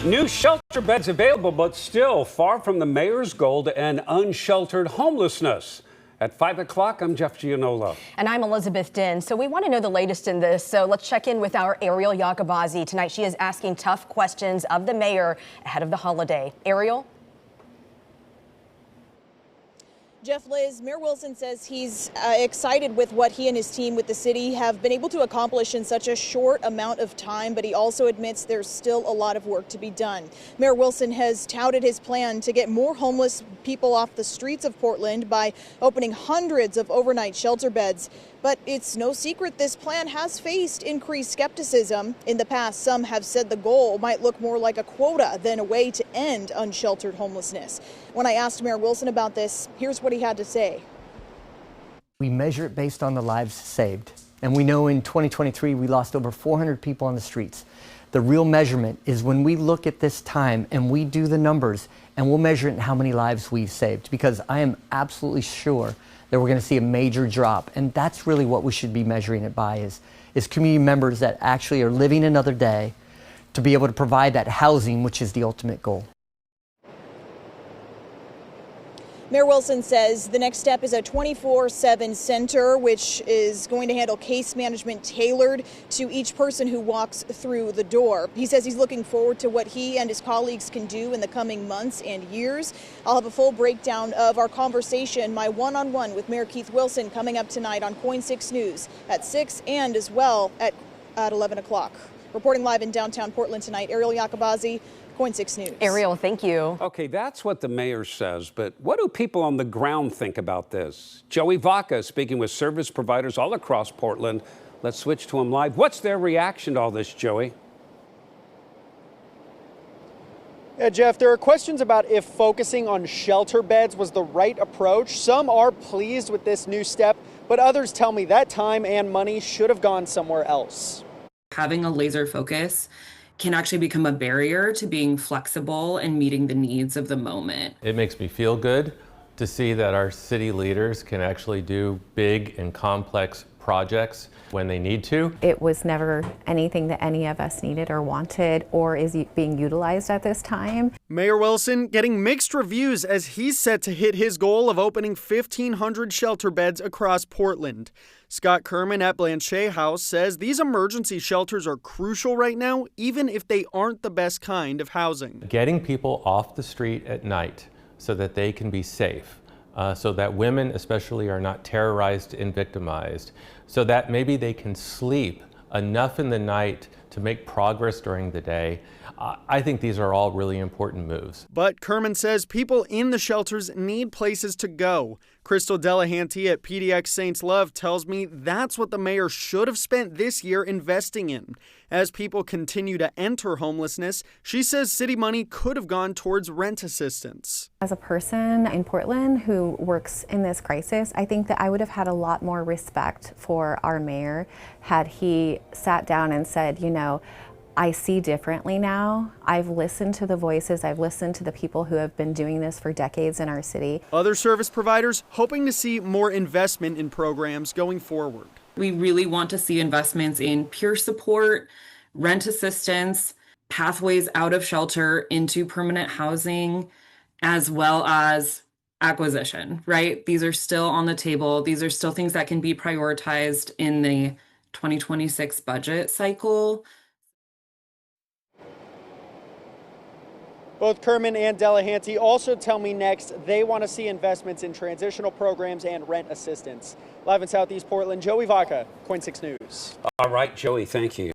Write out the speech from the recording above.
New shelter beds available, but still far from the mayor's goal to end unsheltered homelessness. At 5 o'clock, I'm Jeff Gianola. And I'm Elizabeth Din. So we want to know the latest in this. So let's check in with our Ariel Yakabazi. Tonight, she is asking tough questions of the mayor ahead of the holiday. Ariel? Jeff, Liz, Mayor Wilson says he's excited with what he and his team with the city have been able to accomplish in such a short amount of time, but he also admits there's still a lot of work to be done. Mayor Wilson has touted his plan to get more homeless people off the streets of Portland by opening hundreds of overnight shelter beds. But it's no secret this plan has faced increased skepticism. In the past, some have said the goal might look more like a quota than a way to end unsheltered homelessness. When I asked Mayor Wilson about this, here's what he had to say. We measure it based on the lives saved. And we know in 2023, we lost over 400 people on the streets. The real measurement is when we look at this time and we do the numbers and we'll measure it in how many lives we've saved, because I am absolutely sure that we're going to see a major drop. And that's really what we should be measuring it by is community members that actually are living another day to be able to provide that housing, which is the ultimate goal. Mayor Wilson says the next step is a 24/7 center, which is going to handle case management tailored to each person who walks through the door. He says he's looking forward to what he and his colleagues can do in the coming months and years. I'll have a full breakdown of our conversation, my one-on-one with Mayor Keith Wilson, coming up tonight on KOIN 6 News at 6 and as well at 11 o'clock. Reporting live in downtown Portland tonight, Ariel Yakabazi, KOIN 6 News. Ariel, thank you. Okay, that's what the mayor says, but what do people on the ground think about this? Joey Vaca speaking with service providers all across Portland. Let's switch to him live. What's their reaction to all this, Joey? Yeah, Jeff, there are questions about if focusing on shelter beds was the right approach. Some are pleased with this new step, but others tell me that time and money should have gone somewhere else. Having a laser focus can actually become a barrier to being flexible and meeting the needs of the moment. It makes me feel good to see that our city leaders can actually do big and complex projects when they need to. It was never anything that any of us needed or wanted or is being utilized at this time. Mayor Wilson getting mixed reviews as he's set to hit his goal of opening 1,500 shelter beds across Portland. Scott Kerman at Blanchet House says these emergency shelters are crucial right now, even if they aren't the best kind of housing. Getting people off the street at night so that they can be safe, so that women especially are not terrorized and victimized, so that maybe they can sleep enough in the night to make progress during the day. I think these are all really important moves. But Kerman says people in the shelters need places to go. Crystal Delahanty at PDX Saints Love tells me that's what the mayor should have spent this year investing in. As people continue to enter homelessness, she says city money could have gone towards rent assistance. As a person in Portland who works in this crisis, I think that I would have had a lot more respect for our mayor had he sat down and said, you know, I see differently now. I've listened to the voices. I've listened to the people who have been doing this for decades in our city. Other service providers hoping to see more investment in programs going forward. We really want to see investments in peer support, rent assistance, pathways out of shelter into permanent housing, as well as acquisition, right? These are still on the table. These are still things that can be prioritized in the 2026 budget cycle. Both Kerman and Delahanty also tell me next they want to see investments in transitional programs and rent assistance. Live in Southeast Portland, Joey Vaca, KOIN 6 News. All right, Joey, thank you.